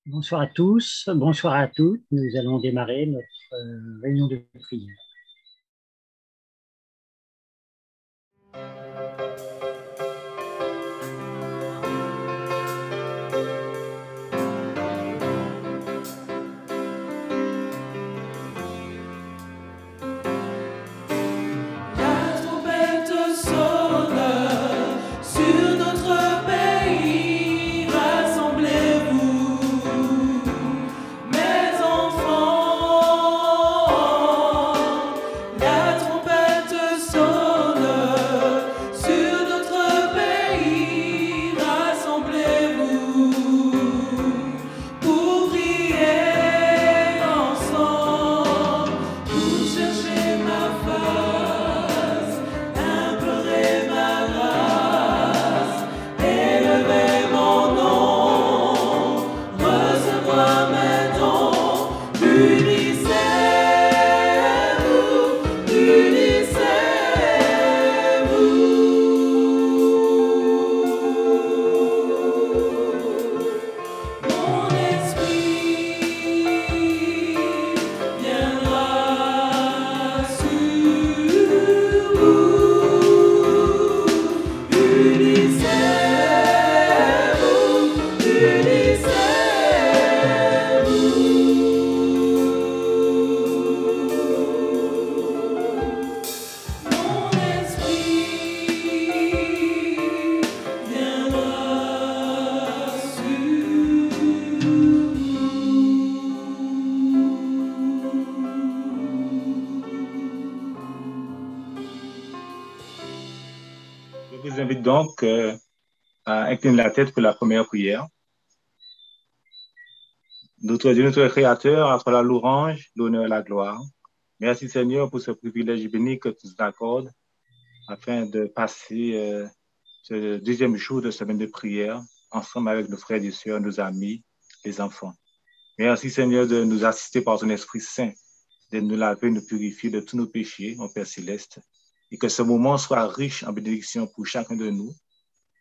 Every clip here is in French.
Bonsoir à tous, bonsoir à toutes. Nous allons démarrer notre réunion de prière. La trompette sonne sur notre pays, rassemblez-vous, mes enfants. La trompette sonne sur notre pays, rassemblez-vous pour prier ensemble, pour chercher ma face, implorer ma grâce, élever mon nom, recevoir mes dons. Unissez-vous. Mon esprit viendra sur vous. Unissez-vous, unissez-vous. Mon esprit viendra Je vous invite donc à incliner la tête pour la première prière. Notre Dieu, notre Créateur, à toi la louange, l'honneur et la gloire. Merci Seigneur pour ce privilège béni que tu nous accordes afin de passer ce deuxième jour de semaine de prière ensemble avec nos frères et sœurs, nos amis, les enfants. Merci Seigneur de nous assister par ton Esprit Saint, de nous laver, nous purifier de tous nos péchés, mon Père Céleste, et que ce moment soit riche en bénédictions pour chacun de nous,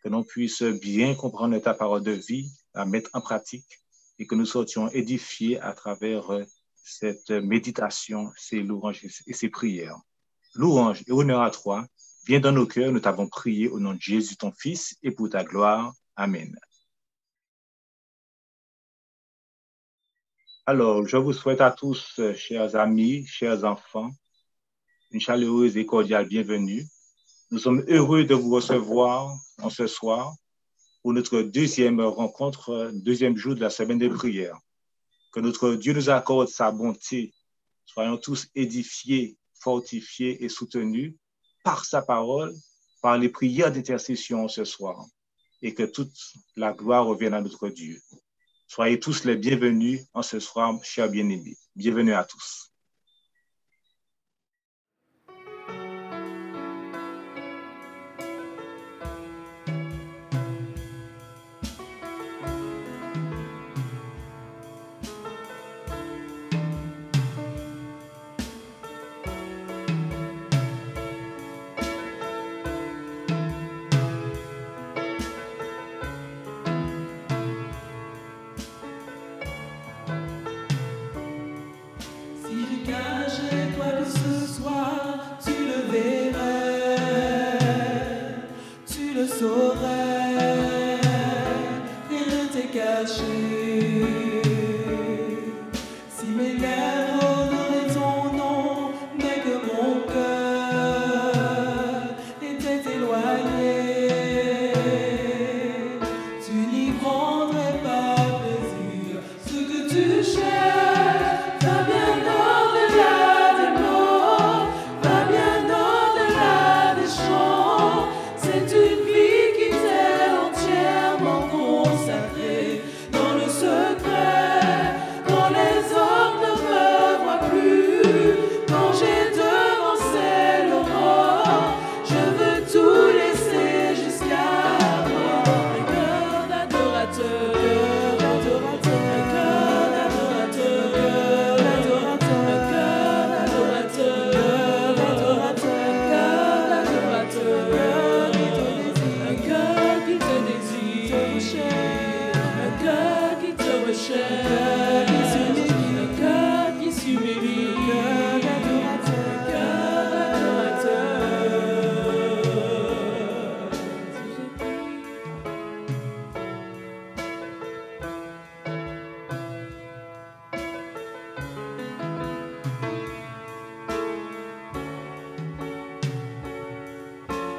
que l'on puisse bien comprendre ta parole de vie, la mettre en pratique, et que nous sortions édifiés à travers cette méditation, ces louanges et ces prières. Louange et honneur à toi. Viens dans nos cœurs, nous t'avons prié au nom de Jésus, ton Fils, et pour ta gloire. Amen. Alors, je vous souhaite à tous, chers amis, chers enfants, une chaleureuse et cordiale bienvenue. Nous sommes heureux de vous recevoir en ce soir pour notre deuxième rencontre, deuxième jour de la semaine de prière. Que notre Dieu nous accorde sa bonté. Soyons tous édifiés, fortifiés et soutenus par sa parole, par les prières d'intercession ce soir, et que toute la gloire revienne à notre Dieu. Soyez tous les bienvenus en ce soir, chers bien-aimés. Bienvenue à tous. Si je cachais quoi que ce soit, tu le verrais, tu le saurais, rien t'est caché. Si mes lèvres honoraient ton nom, mais que mon cœur était éloigné, tu n'y prendrais pas plaisir. Ce que tu cherches va bien au-delà des mots, va bien au-delà des chants. C'est une vie qui t'est entièrement consacrée dans le secret, quand les hommes ne me voient plus, quand j'ai devancé l'aurore. Je veux tout laisser jusqu'à moi. Un cœur d'adorateur, un cœur d'adorateur, un cœur d'adorateur, un cœur qui te désire, un cœur qui te recherche, un cœur qui s'humilie, un cœur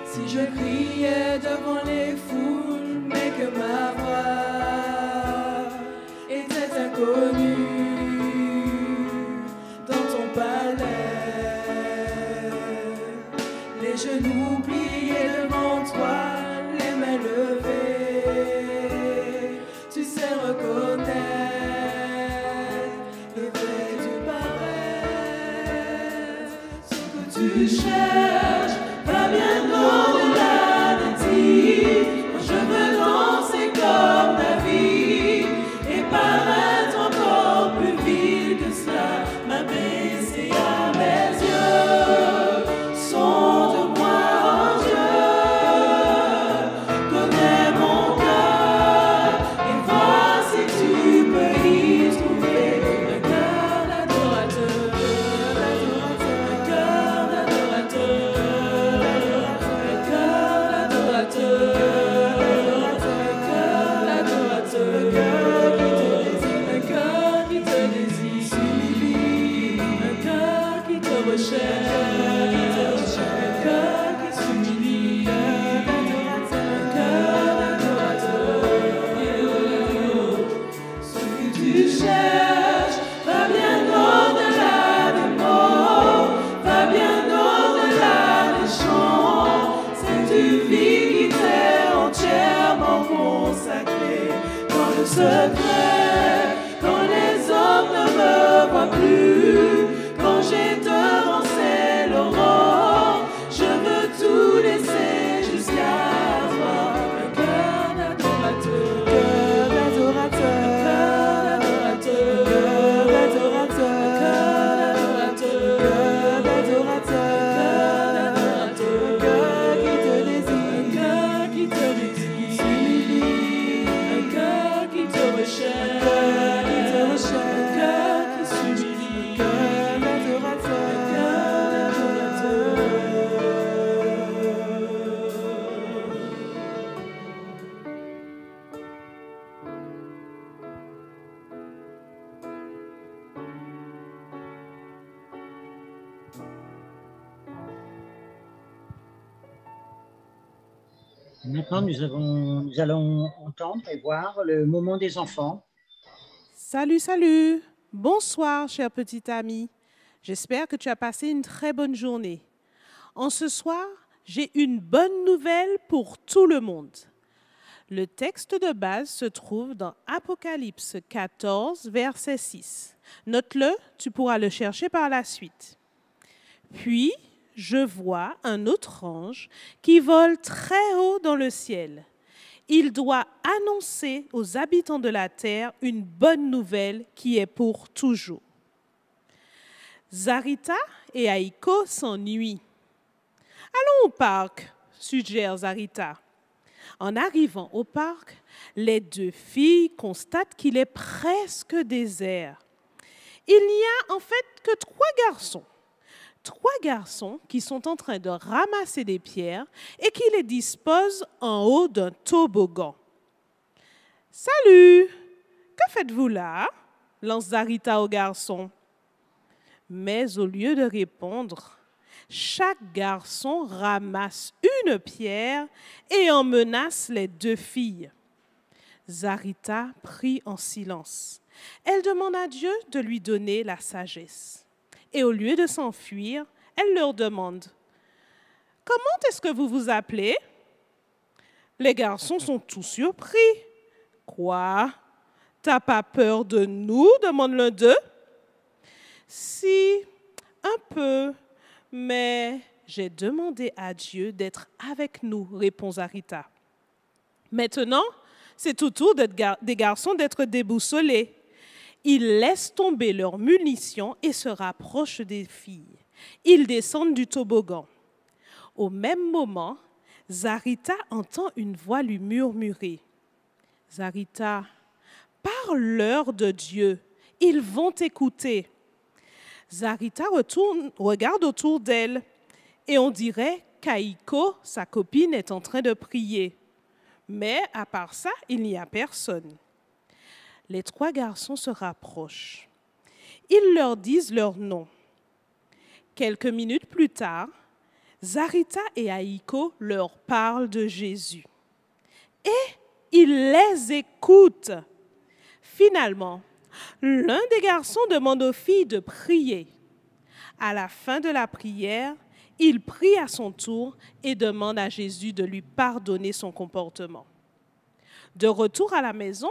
si je criais devant les foules, mais que ma voix était inconnue dans ton palais, les genoux pliés devant toi, les mains levées, tu sais reconnaître l'effet du paraître, ce que tu cherches va bien au-delà de dire. Moi je veux danser comme la vie et paraître encore plus vite que cela, m'abaisser à mes yeux. Sonde-moi, oh Dieu, connais mon cœur et vois si tu peux y trouver un cœur d'adorateur, un cœur d'adorateur. Secret, quand les hommes ne me voient plus, quand j'ai devancé l'aurore, je veux tout laisser jusqu'à toi. Un cœur d'adorateur, cœur d'adorateur, cœur d'adorateur, cœur d'adorateur, cœur qui te désire, cœur qui te désire, s'humilie, un cœur qui te recherche, un cœur qui s'humilie, un cœur d'adorateur, un cœur Maintenant, nous allons entendre et voir le moment des enfants. Salut, salut. Bonsoir, cher petit ami. J'espère que tu as passé une très bonne journée. En ce soir, j'ai une bonne nouvelle pour tout le monde. Le texte de base se trouve dans Apocalypse 14, verset 6. Note-le, tu pourras le chercher par la suite. Puis, je vois un autre ange qui vole très haut dans le ciel. Il doit annoncer aux habitants de la terre une bonne nouvelle qui est pour toujours. Zarita et Aiko s'ennuient. Allons au parc, suggère Zarita. En arrivant au parc, les deux filles constatent qu'il est presque désert. Il n'y a en fait que trois garçons qui sont en train de ramasser des pierres et qui les disposent en haut d'un toboggan. « Salut, que faites-vous là ?» lance Zarita aux garçons. Mais au lieu de répondre, chaque garçon ramasse une pierre et en menace les deux filles. Zarita prie en silence. Elle demande à Dieu de lui donner la sagesse. Et au lieu de s'enfuir, elle leur demande « Comment est-ce que vous vous appelez ?» Les garçons sont tous surpris. « Quoi? T'as pas peur de nous ?» demande l'un d'eux. « Si, un peu, mais j'ai demandé à Dieu d'être avec nous, » répond Zarita. Maintenant, c'est au tour des garçons d'être déboussolés. Ils laissent tomber leurs munitions et se rapprochent des filles. Ils descendent du toboggan. Au même moment, Zarita entend une voix lui murmurer. « Zarita, Parle-leur de Dieu. Ils vont écouter. Zarita regarde autour d'elle et on dirait qu'Aiko, sa copine, est en train de prier. Mais à part ça, il n'y a personne. Les trois garçons se rapprochent. Ils leur disent leur nom. Quelques minutes plus tard, Zarita et Aiko leur parlent de Jésus. Et ils les écoutent. Finalement, l'un des garçons demande aux filles de prier. À la fin de la prière, il prie à son tour et demande à Jésus de lui pardonner son comportement. De retour à la maison,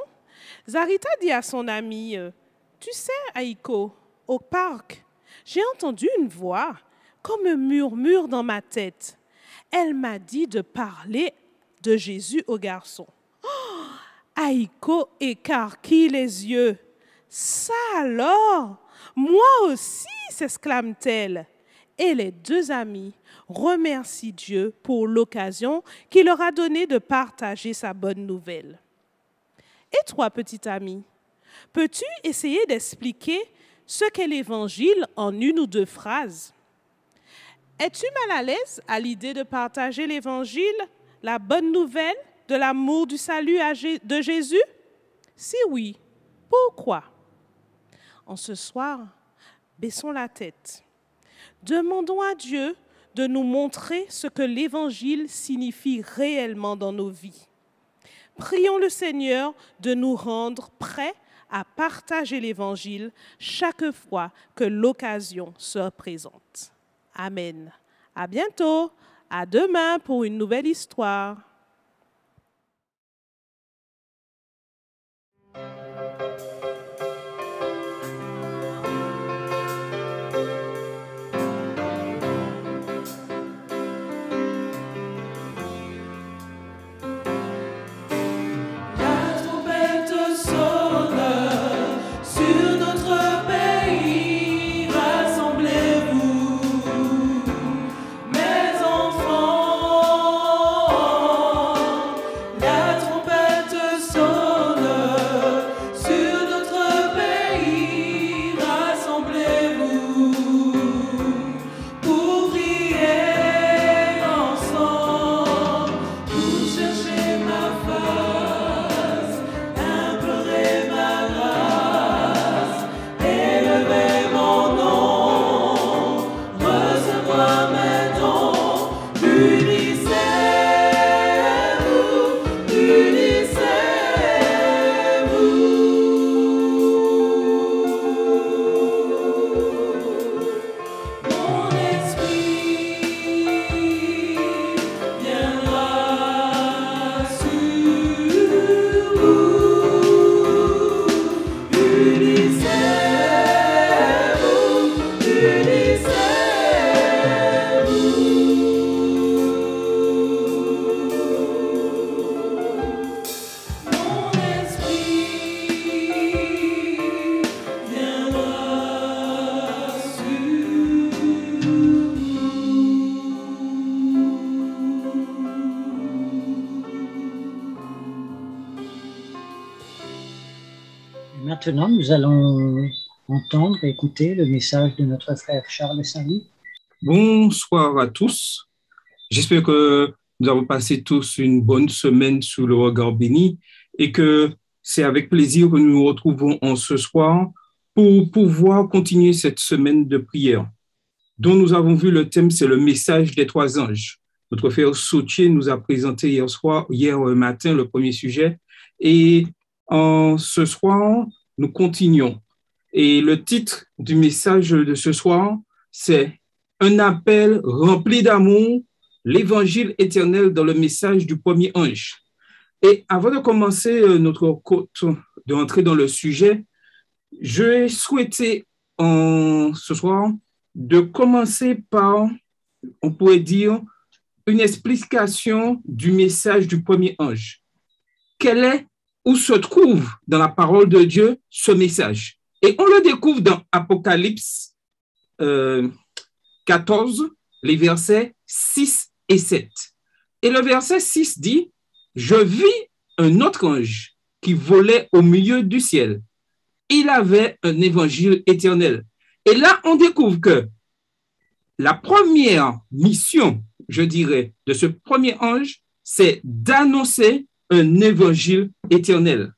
Zarita dit à son amie, « Tu sais, Aiko, au parc, j'ai entendu une voix comme un murmure dans ma tête. Elle m'a dit de parler de Jésus au garçon. » Aiko écarquille les yeux. « Ça alors? Moi aussi !» s'exclame-t-elle. Et les deux amies remercient Dieu pour l'occasion qu'il leur a donnée de partager sa bonne nouvelle. Et toi, petite amie, peux-tu essayer d'expliquer ce qu'est l'Évangile en une ou deux phrases? Es-tu mal à l'aise à l'idée de partager l'Évangile, la bonne nouvelle de l'amour du salut de Jésus? Si oui, pourquoi? En ce soir, baissons la tête. Demandons à Dieu de nous montrer ce que l'Évangile signifie réellement dans nos vies. Prions le Seigneur de nous rendre prêts à partager l'Évangile chaque fois que l'occasion se présente. Amen. À bientôt. À demain pour une nouvelle histoire. Maintenant, nous allons entendre et écouter le message de notre frère Charles Salut. Bonsoir à tous. J'espère que nous avons passé tous une bonne semaine sous le regard béni et que c'est avec plaisir que nous nous retrouvons en ce soir pour pouvoir continuer cette semaine de prière dont nous avons vu le thème, c'est le message des trois anges. Notre frère Sautier nous a présenté hier matin le premier sujet et ce soir, nous continuons. Et le titre du message de ce soir, c'est « Un appel rempli d'amour, l'évangile éternel dans le message du premier ange ». Et avant de commencer de rentrer dans le sujet, je souhaitais ce soir de commencer par, on pourrait dire, une explication du message du premier ange. Où se trouve dans la parole de Dieu ce message? Et on le découvre dans Apocalypse 14, les versets 6 et 7. Et le verset 6 dit « Je vis un autre ange qui volait au milieu du ciel. Il avait un évangile éternel. Et là, on découvre que la première mission, je dirais, de ce premier ange, c'est d'annoncer un évangile éternel.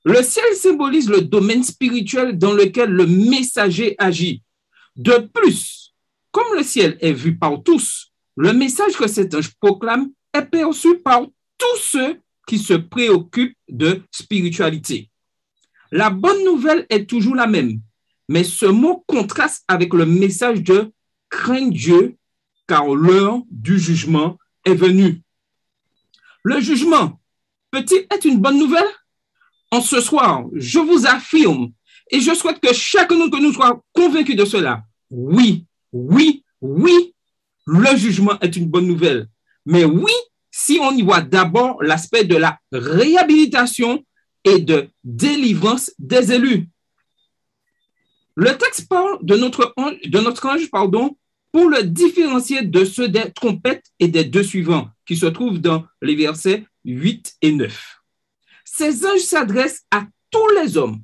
Le ciel symbolise le domaine spirituel dans lequel le messager agit. De plus, comme le ciel est vu par tous, le message que cet ange proclame est perçu par tous ceux qui se préoccupent de spiritualité. La bonne nouvelle est toujours la même, mais ce mot contraste avec le message de « craindre Dieu, car l'heure du jugement est venue ». Le jugement peut-il être une bonne nouvelle? En ce soir, je vous affirme, et je souhaite que chacun de nous soit convaincu de cela. Oui, oui, oui, le jugement est une bonne nouvelle. Mais oui, si on y voit d'abord l'aspect de la réhabilitation et de délivrance des élus. Le texte parle de notre ange, pour le différencier de ceux des trompettes et des deux suivants, qui se trouvent dans les versets 8 et 9. Ces anges s'adressent à tous les hommes,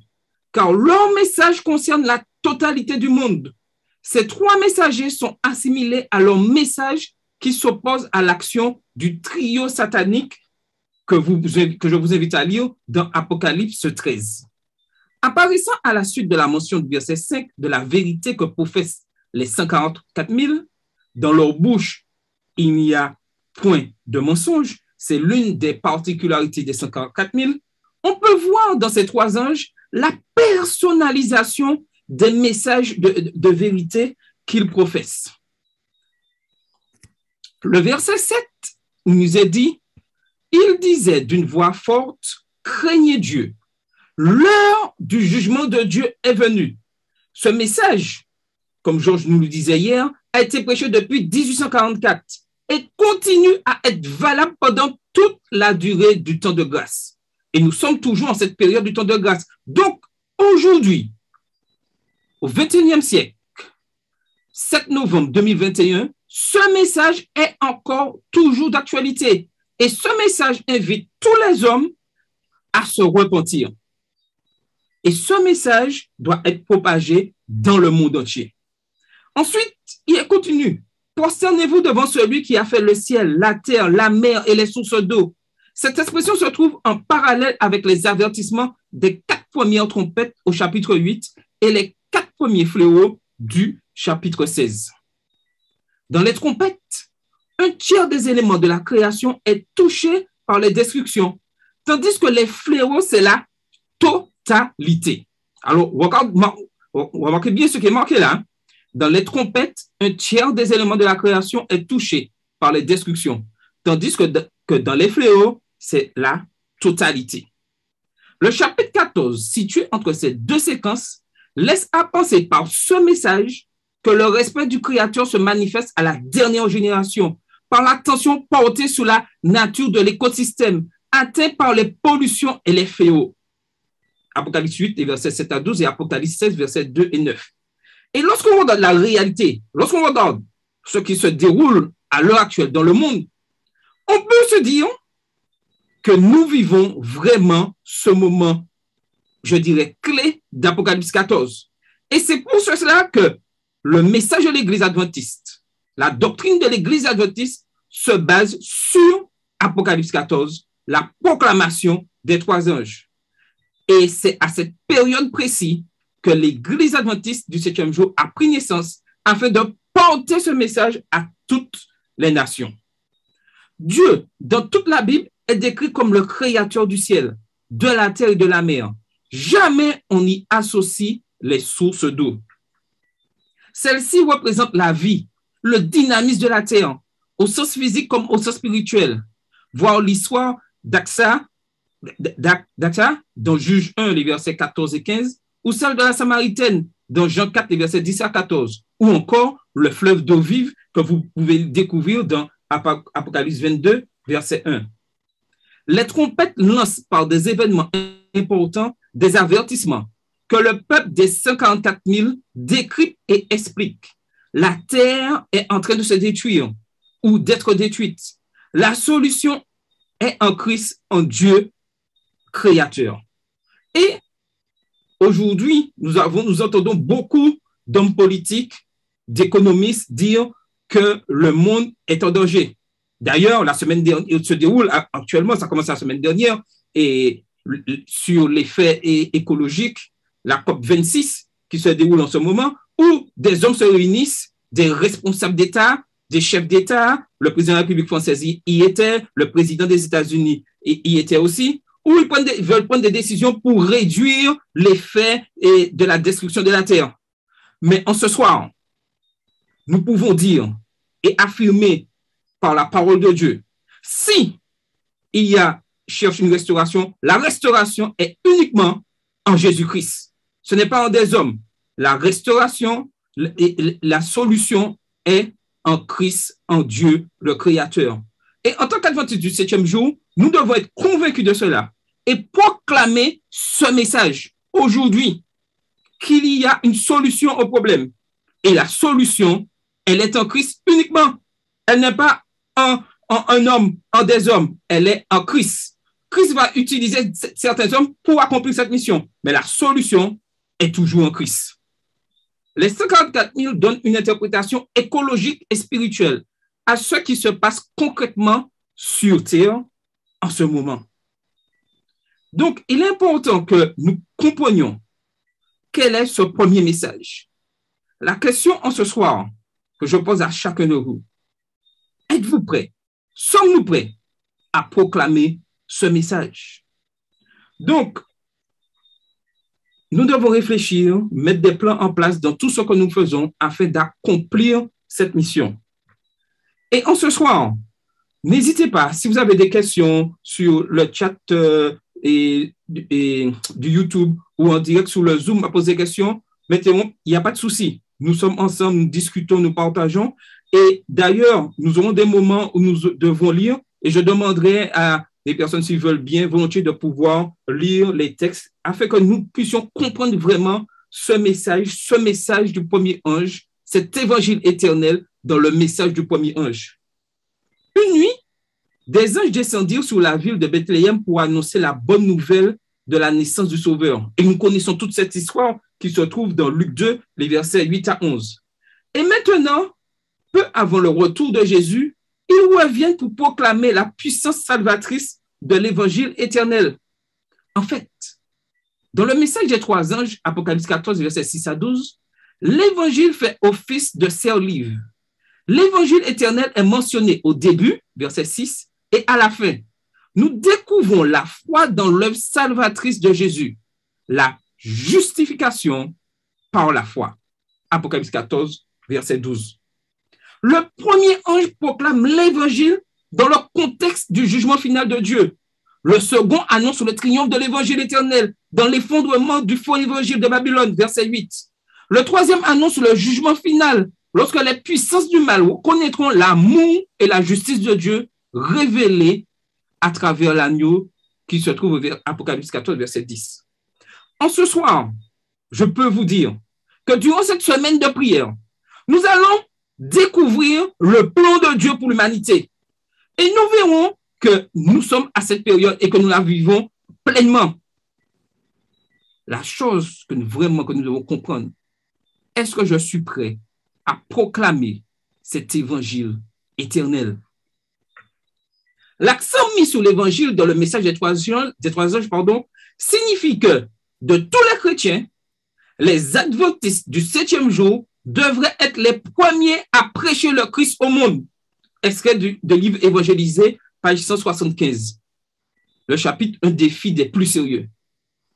car leur message concerne la totalité du monde. Ces trois messagers sont assimilés à leur message qui s'oppose à l'action du trio satanique que je vous invite à lire dans Apocalypse 13. Apparaissant à la suite de la mention du verset 5 de la vérité que professent les 144 000, dans leur bouche, il n'y a point de mensonge. C'est l'une des particularités des 144 000. On peut voir dans ces trois anges la personnalisation des messages de vérité qu'ils professent. Le verset 7 nous est dit, il disait d'une voix forte, craignez Dieu. L'heure du jugement de Dieu est venue. Ce message, comme Georges nous le disait hier, a été prêché depuis 1844 et continue à être valable pendant toute la durée du temps de grâce. Et nous sommes toujours en cette période du temps de grâce. Donc, aujourd'hui, au XXIe siècle, 7 novembre 2021, ce message est encore toujours d'actualité. Et ce message invite tous les hommes à se repentir. Et ce message doit être propagé dans le monde entier. Ensuite, il continue. Prosternez-vous devant celui qui a fait le ciel, la terre, la mer et les sources d'eau. Cette expression se trouve en parallèle avec les avertissements des 4 premières trompettes au chapitre 8 et les 4 premiers fléaux du chapitre 16. Dans les trompettes, un tiers des éléments de la création est touché par les destructions, tandis que les fléaux, c'est la totalité. Alors, remarquez bien ce qui est marqué là. Dans les trompettes, un tiers des éléments de la création est touché par les destructions, tandis que dans les fléaux, c'est la totalité. Le chapitre 14, situé entre ces deux séquences, laisse à penser par ce message que le respect du Créateur se manifeste à la dernière génération, par l'attention portée sur la nature de l'écosystème, atteint par les pollutions et les fléaux. Apocalypse 8, versets 7 à 12 et Apocalypse 16, versets 2 et 9. Et lorsqu'on regarde la réalité, lorsqu'on regarde ce qui se déroule à l'heure actuelle dans le monde, on peut se dire que nous vivons vraiment ce moment, je dirais, clé d'Apocalypse 14. Et c'est pour cela que le message de l'Église adventiste, la doctrine de l'Église adventiste se base sur Apocalypse 14, la proclamation des 3 anges. Et c'est à cette période précise que l'Église adventiste du 7e jour a pris naissance afin de porter ce message à toutes les nations. Dieu, dans toute la Bible, est décrit comme le créateur du ciel, de la terre et de la mer. Jamais on n'y associe les sources d'eau. Celle-ci représente la vie, le dynamisme de la terre, au sens physique comme au sens spirituel. Voir l'histoire d'Aksa, dans Juge 1, les versets 14 et 15, ou celle de la Samaritaine, dans Jean 4, les versets 10 à 14, ou encore le fleuve d'eau vive que vous pouvez découvrir dans Apocalypse 22, verset 1. Les trompettes lancent par des événements importants des avertissements que le peuple des 144 000 décrypte et explique. La terre est en train de se détruire ou d'être détruite. La solution est en Christ, en Dieu, créateur. Et aujourd'hui, nous entendons beaucoup d'hommes politiques, d'économistes dire que le monde est en danger. D'ailleurs, la semaine dernière, se déroule actuellement, ça commence la semaine dernière, et sur l'effet écologique, la COP26 qui se déroule en ce moment, où des hommes se réunissent, des responsables d'État, des chefs d'État, le président de la République française y était, le président des États-Unis y était aussi, où ils veulent prendre des décisions pour réduire l'effet de la destruction de la Terre. Mais en ce soir, nous pouvons dire et affirmer par la parole de Dieu, si il cherche une restauration, la restauration est uniquement en Jésus-Christ. Ce n'est pas en des hommes. La restauration, la solution est en Christ, en Dieu, le Créateur. Et en tant qu'adventistes du 7e jour, nous devons être convaincus de cela et proclamer ce message aujourd'hui, qu'il y a une solution au problème. Et la solution, elle est en Christ uniquement. Elle n'est pas en homme, en des hommes. Elle est en Christ. Christ va utiliser certains hommes pour accomplir cette mission. Mais la solution est toujours en Christ. Les 144 000 donnent une interprétation écologique et spirituelle à ce qui se passe concrètement sur Terre en ce moment. Donc, il est important que nous comprenions quel est ce premier message. La question en ce soir que je pose à chacun de vous, êtes-vous prêts? Sommes-nous prêts à proclamer ce message? Donc, nous devons réfléchir, mettre des plans en place dans tout ce que nous faisons afin d'accomplir cette mission. Et en ce soir, n'hésitez pas, si vous avez des questions sur le chat du YouTube ou en direct sur le Zoom à poser des questions, mettez-moi, il n'y a pas de souci. Nous sommes ensemble, nous discutons, nous partageons. Et d'ailleurs, nous aurons des moments où nous devons lire et je demanderai à les personnes, s'ils veulent bien, volontiers de pouvoir lire les textes afin que nous puissions comprendre vraiment ce message du premier ange, cet évangile éternel dans le message du premier ange. Une nuit, des anges descendirent sur la ville de Bethléem pour annoncer la bonne nouvelle de la naissance du Sauveur. Et nous connaissons toute cette histoire qui se trouve dans Luc 2, les versets 8 à 11. Et maintenant, peu avant le retour de Jésus, ils reviennent pour proclamer la puissance salvatrice de l'évangile éternel. En fait, dans le message des trois anges, Apocalypse 14, versets 6 à 12, l'évangile fait office de serre-livre. L'évangile éternel est mentionné au début, verset 6, et à la fin. Nous découvrons la foi dans l'œuvre salvatrice de Jésus, la justification par la foi. Apocalypse 14, verset 12. Le premier ange proclame l'évangile dans le contexte du jugement final de Dieu. Le second annonce le triomphe de l'évangile éternel dans l'effondrement du faux évangile de Babylone, verset 8. Le troisième annonce le jugement final lorsque les puissances du mal connaîtront l'amour et la justice de Dieu révélés à travers l'agneau qui se trouve au Apocalypse 14, verset 10. En ce soir, je peux vous dire que durant cette semaine de prière, nous allons découvrir le plan de Dieu pour l'humanité. Et nous verrons que nous sommes à cette période et que nous la vivons pleinement. La chose que nous devons comprendre, est-ce que je suis prêt à proclamer cet évangile éternel? L'accent mis sur l'évangile dans le message des trois anges, signifie que de tous les chrétiens, les adventistes du 7e jour devraient être les premiers à prêcher le Christ au monde. Extrait du livre évangélisé, page 175. Le chapitre, un défi des plus sérieux.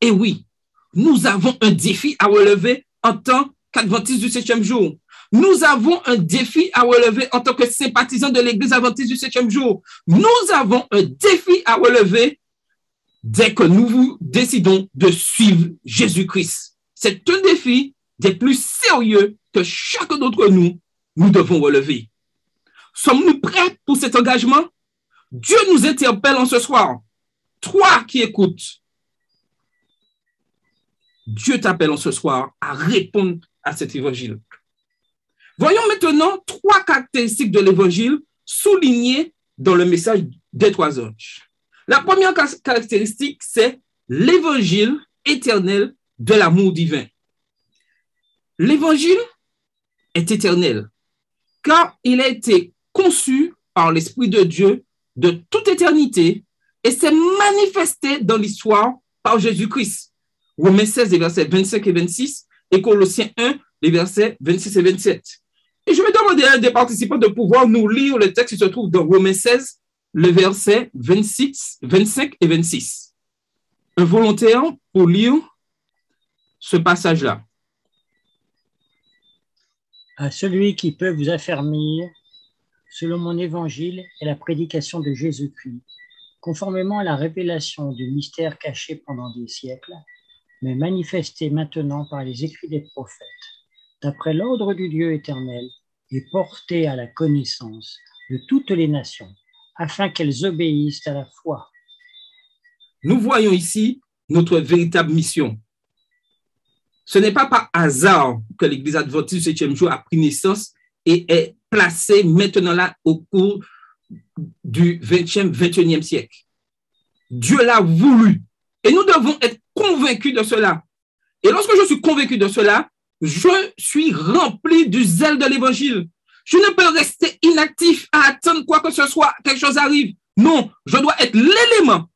Et oui, nous avons un défi à relever en tant qu'adventistes du 7e jour. Nous avons un défi à relever en tant que sympathisants de l'Église adventiste du 7e jour. Nous avons un défi à relever dès que nous décidons de suivre Jésus-Christ. C'est un défi des plus sérieux que chacun d'entre nous devons relever. Sommes-nous prêts pour cet engagement? Dieu nous interpelle en ce soir. Toi qui écoutes, Dieu t'appelle en ce soir à répondre à cet évangile. Voyons maintenant trois caractéristiques de l'évangile soulignées dans le message des trois anges. La première caractéristique, c'est l'évangile éternel de l'amour divin. L'évangile est éternel, car il a été conçu par l'Esprit de Dieu de toute éternité et s'est manifesté dans l'histoire par Jésus-Christ. Romains 16, les versets 25 et 26, et Colossiens 1, les versets 26 et 27. Et je vais demander à un des participants de pouvoir nous lire le texte qui se trouve dans Romains 16, les versets 26, 25 et 26. Un volontaire pour lire ce passage-là. À celui qui peut vous affermir, selon mon évangile et la prédication de Jésus-Christ, conformément à la révélation du mystère caché pendant des siècles, mais manifesté maintenant par les écrits des prophètes, d'après l'ordre du Dieu éternel, et porté à la connaissance de toutes les nations, afin qu'elles obéissent à la foi. Nous voyons ici notre véritable mission. Ce n'est pas par hasard que l'Église adventiste du 7e jour a pris naissance et est placée maintenant là au cours du 20e, 21e siècle. Dieu l'a voulu et nous devons être convaincus de cela. Et lorsque je suis convaincu de cela, je suis rempli du zèle de l'Évangile. Je ne peux rester inactif à attendre quoi que ce soit, quelque chose arrive. Non, je dois être l'élément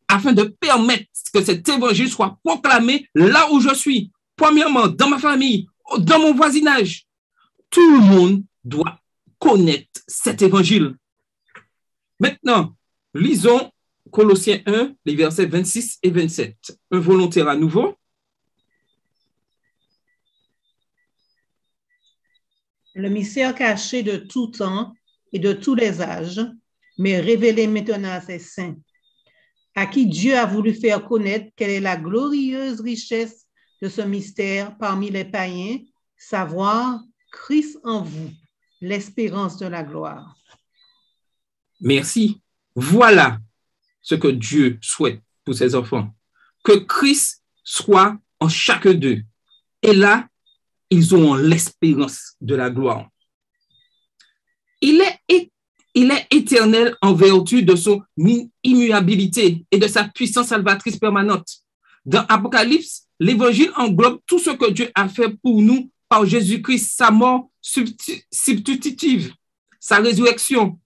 afin de permettre que cet évangile soit proclamé là où je suis. Premièrement, dans ma famille, dans mon voisinage. Tout le monde doit connaître cet évangile. Maintenant, lisons Colossiens 1, les versets 26 et 27. Un volontaire à nouveau. Le mystère caché de tout temps et de tous les âges, mais révélé maintenant à ses saints, à qui Dieu a voulu faire connaître quelle est la glorieuse richesse de ce mystère parmi les païens, savoir Christ en vous, l'espérance de la gloire. Merci. Voilà ce que Dieu souhaite pour ses enfants. Que Christ soit en chacun d'eux. Et là, ils auront l'espérance de la gloire. Il est éternel en vertu de son immuabilité et de sa puissance salvatrice permanente. Dans Apocalypse, l'Évangile englobe tout ce que Dieu a fait pour nous par Jésus-Christ, sa mort substitutive, sa résurrection.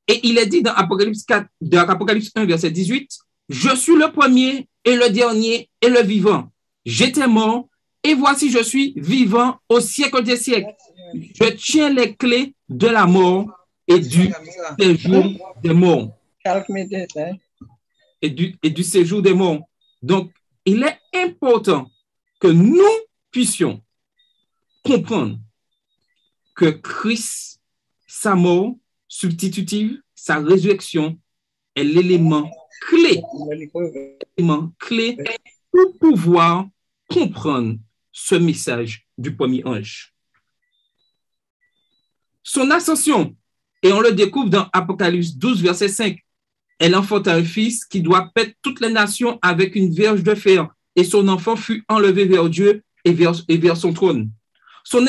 Et il est dit dans Apocalypse 4, dans Apocalypse 1, verset 18, « Je suis le premier et le dernier et le vivant. J'étais mort et voici je suis vivant au siècle des siècles. Je tiens les clés de la mort et du séjour des morts. » Et du séjour des morts. Donc, il est important que nous puissions comprendre que Christ, sa mort substitutive, sa résurrection est l'élément clé pour pouvoir comprendre ce message du premier ange. Son ascension, et on le découvre dans Apocalypse 12, verset 5, elle enfanta un fils qui doit paître toutes les nations avec une verge de fer, et son enfant fut enlevé vers Dieu et vers son trône. Son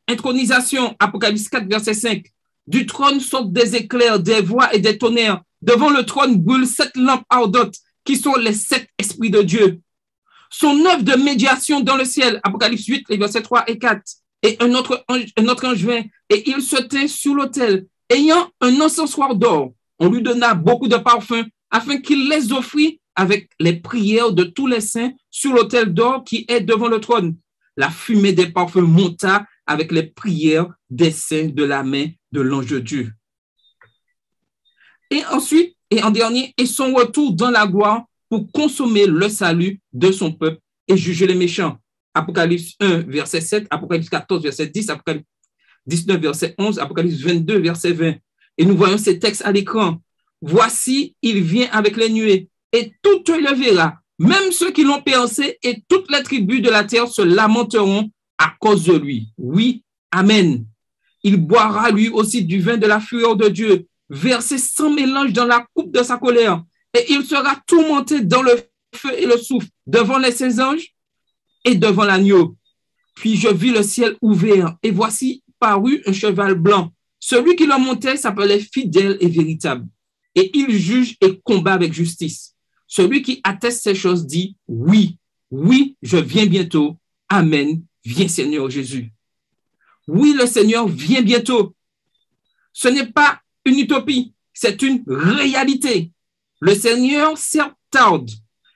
intronisation, Apocalypse 4, verset 5, du trône sortent des éclairs, des voix et des tonnerres. Devant le trône brûlent 7 lampes ardentes qui sont les 7 esprits de Dieu. Son œuvre de médiation dans le ciel, Apocalypse 8, les versets 3 et 4. Et un autre ange vint et il se tint sur l'autel, ayant un encensoir d'or. On lui donna beaucoup de parfums afin qu'il les offrit avec les prières de tous les saints sur l'autel d'or qui est devant le trône. La fumée des parfums monta avec les prières des saints de la main de l'ange de Dieu. Et ensuite, et en dernier, et son retour dans la gloire pour consommer le salut de son peuple et juger les méchants. Apocalypse 1, verset 7, Apocalypse 14, verset 10, Apocalypse 19, verset 11, Apocalypse 22, verset 20. Et nous voyons ces textes à l'écran. Voici, il vient avec les nuées, et tout le verra, même ceux qui l'ont percé, et toutes les tribus de la terre se lamenteront à cause de lui. Oui, amen. Il boira lui aussi du vin de la fureur de Dieu, versé sans mélange dans la coupe de sa colère, et il sera tourmenté dans le feu et le soufre, devant les saints anges et devant l'agneau. Puis je vis le ciel ouvert, et voici parut un cheval blanc. Celui qui le montait s'appelait Fidèle et Véritable, et il juge et combat avec justice. Celui qui atteste ces choses dit oui, oui, je viens bientôt. Amen. Viens Seigneur Jésus. Oui, le Seigneur vient bientôt. Ce n'est pas une utopie, c'est une réalité. Le Seigneur certes tarde,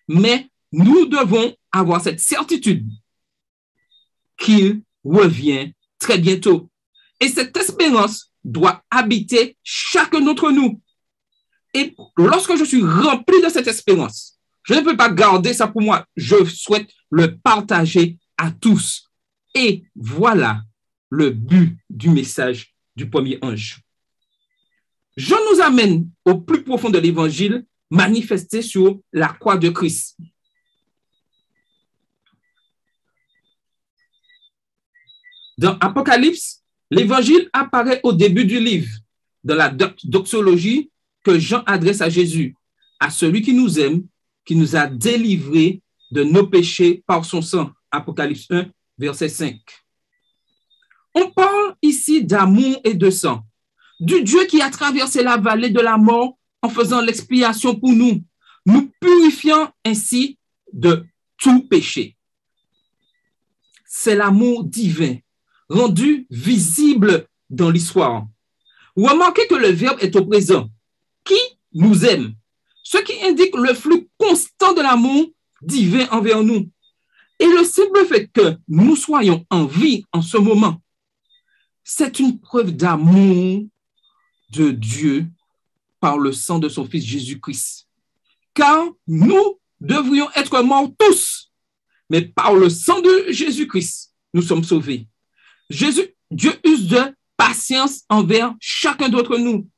mais nous devons avoir cette certitude qu'il revient très bientôt. Et cette espérance doit habiter chacun d'entre nous. Et lorsque je suis rempli de cette espérance, je ne peux pas garder ça pour moi. Je souhaite le partager à tous. Et voilà le but du message du premier ange. Jean nous amène au plus profond de l'évangile manifesté sur la croix de Christ. Dans Apocalypse, l'évangile apparaît au début du livre, dans la doxologie que Jean adresse à Jésus, à celui qui nous aime, qui nous a délivrés de nos péchés par son sang. Apocalypse 1, verset 5. On parle ici d'amour et de sang, du Dieu qui a traversé la vallée de la mort en faisant l'expiation pour nous, nous purifiant ainsi de tout péché. C'est l'amour divin, rendu visible dans l'histoire. Remarquez que le verbe est au présent. Qui nous aime? Ce qui indique le flux constant de l'amour divin envers nous. Et le simple fait que nous soyons en vie en ce moment, c'est une preuve d'amour de Dieu par le sang de son Fils Jésus-Christ. Car nous devrions être morts tous, mais par le sang de Jésus-Christ, nous sommes sauvés. Dieu use de patience envers chacun d'entre nous.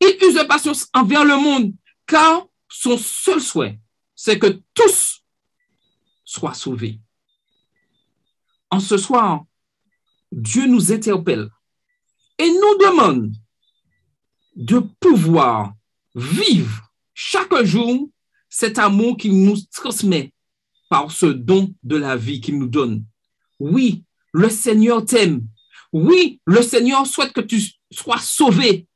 Il use de patience envers le monde, car son seul souhait, c'est que tous soient sauvés. En ce soir, Dieu nous interpelle et nous demande de pouvoir vivre chaque jour cet amour qu'il nous transmet par ce don de la vie qu'il nous donne. Oui, le Seigneur t'aime. Oui, le Seigneur souhaite que tu sois sauvé.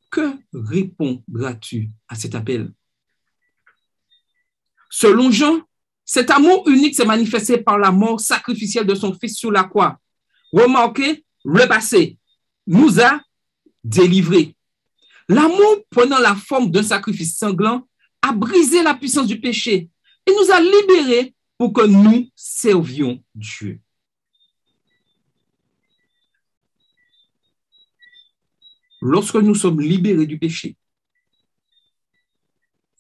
Que répondras-tu à cet appel? Selon Jean, cet amour unique s'est manifesté par la mort sacrificielle de son Fils sur la croix. Remarquez, le passé nous a délivrés. L'amour prenant la forme d'un sacrifice sanglant a brisé la puissance du péché et nous a libérés pour que nous servions Dieu. Lorsque nous sommes libérés du péché,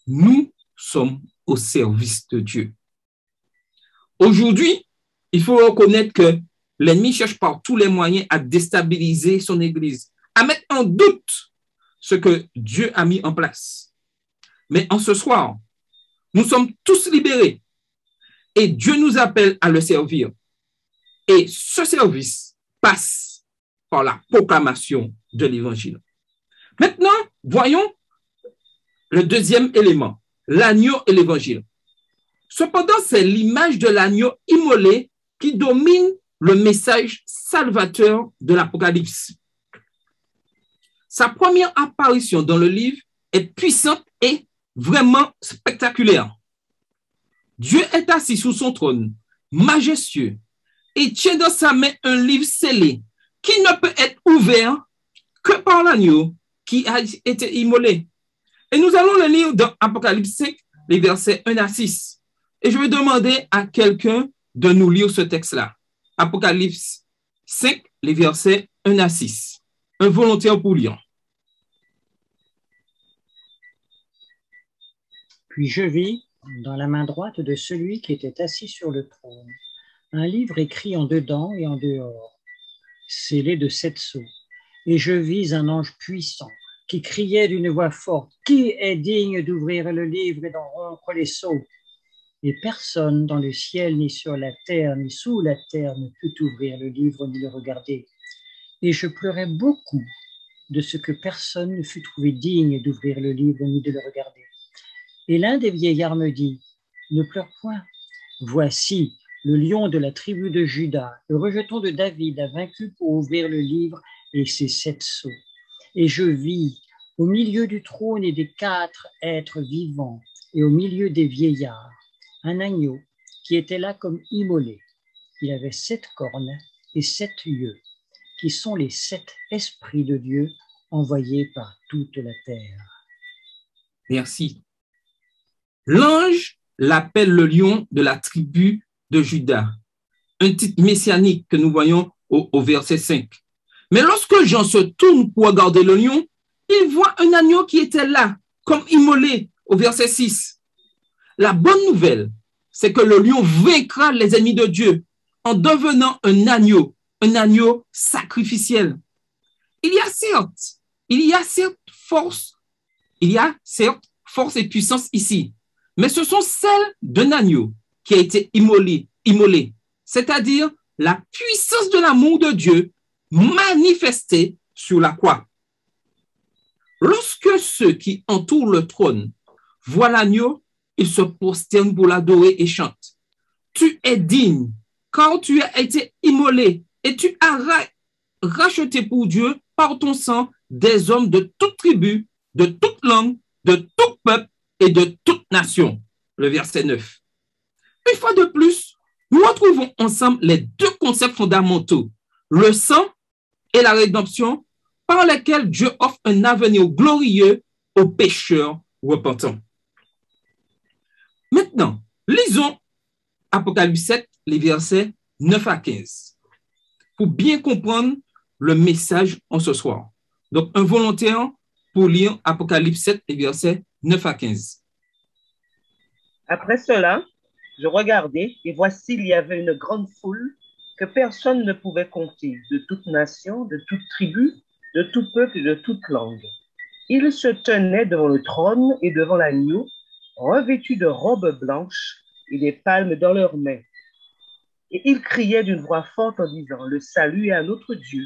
nous sommes au service de Dieu. Aujourd'hui, il faut reconnaître que l'ennemi cherche par tous les moyens à déstabiliser son Église, à mettre en doute ce que Dieu a mis en place. Mais en ce soir, nous sommes tous libérés et Dieu nous appelle à le servir. Et ce service passe par la proclamation de l'Évangile. Maintenant, voyons le deuxième élément, l'agneau et l'Évangile. Cependant, c'est l'image de l'agneau immolé qui domine le message salvateur de l'Apocalypse. Sa première apparition dans le livre est puissante et vraiment spectaculaire. Dieu est assis sur son trône, majestueux, et tient dans sa main un livre scellé qui ne peut être ouvert que par l'agneau qui a été immolé. Et nous allons le lire dans Apocalypse 5, les versets 1 à 6. Et je vais demander à quelqu'un de nous lire ce texte-là. Apocalypse 5, les versets 1 à 6. Un volontaire pour lire. Puis je vis, dans la main droite de celui qui était assis sur le trône, un livre écrit en dedans et en dehors, scellé de 7 sceaux. Et je vis un ange puissant qui criait d'une voix forte, « Qui est digne d'ouvrir le livre et d'en rompre les sceaux ?» Et personne dans le ciel, ni sur la terre, ni sous la terre ne put ouvrir le livre ni le regarder. Et je pleurais beaucoup de ce que personne ne fut trouvé digne d'ouvrir le livre ni de le regarder. Et l'un des vieillards me dit, « Ne pleure point, voici le lion de la tribu de Juda, le rejeton de David a vaincu pour ouvrir le livre et ses 7 sceaux. Et je vis Au milieu du trône et des 4 êtres vivants, et au milieu des vieillards, un agneau qui était là comme immolé. Il avait 7 cornes et 7 yeux, qui sont les 7 esprits de Dieu envoyés par toute la terre. Merci. L'ange l'appelle le lion de la tribu de Juda, un titre messianique que nous voyons au verset 5. Mais lorsque Jean se tourne pour regarder le lion, il voit un agneau qui était là, comme immolé, au verset 6. La bonne nouvelle, c'est que le lion vaincra les ennemis de Dieu en devenant un agneau sacrificiel. Il y a certes force et puissance ici, mais ce sont celles d'un agneau qui a été immolé, c'est-à-dire la puissance de l'amour de Dieu manifestée sur la croix. Lorsque ceux qui entourent le trône voient l'agneau, ils se prosternent pour l'adorer et chantent. Tu es digne, car tu as été immolé et tu as racheté pour Dieu par ton sang des hommes de toute tribu, de toute langue, de tout peuple et de toute nation. Le verset 9. Une fois de plus, nous retrouvons ensemble les deux concepts fondamentaux, le sang et la rédemption, par lesquels Dieu offre un avenir glorieux aux pécheurs repentants. Maintenant, lisons Apocalypse 7, les versets 9 à 15, pour bien comprendre le message en ce soir. Donc, un volontaire pour lire Apocalypse 7, les versets 9 à 15. Après cela, je regardai, et voici, il y avait une grande foule que personne ne pouvait compter, de toute nation, de toute tribu, de tout peuple et de toute langue. Ils se tenaient devant le trône et devant l'agneau, revêtus de robes blanches et des palmes dans leurs mains. Et ils criaient d'une voix forte en disant, le salut est à notre Dieu,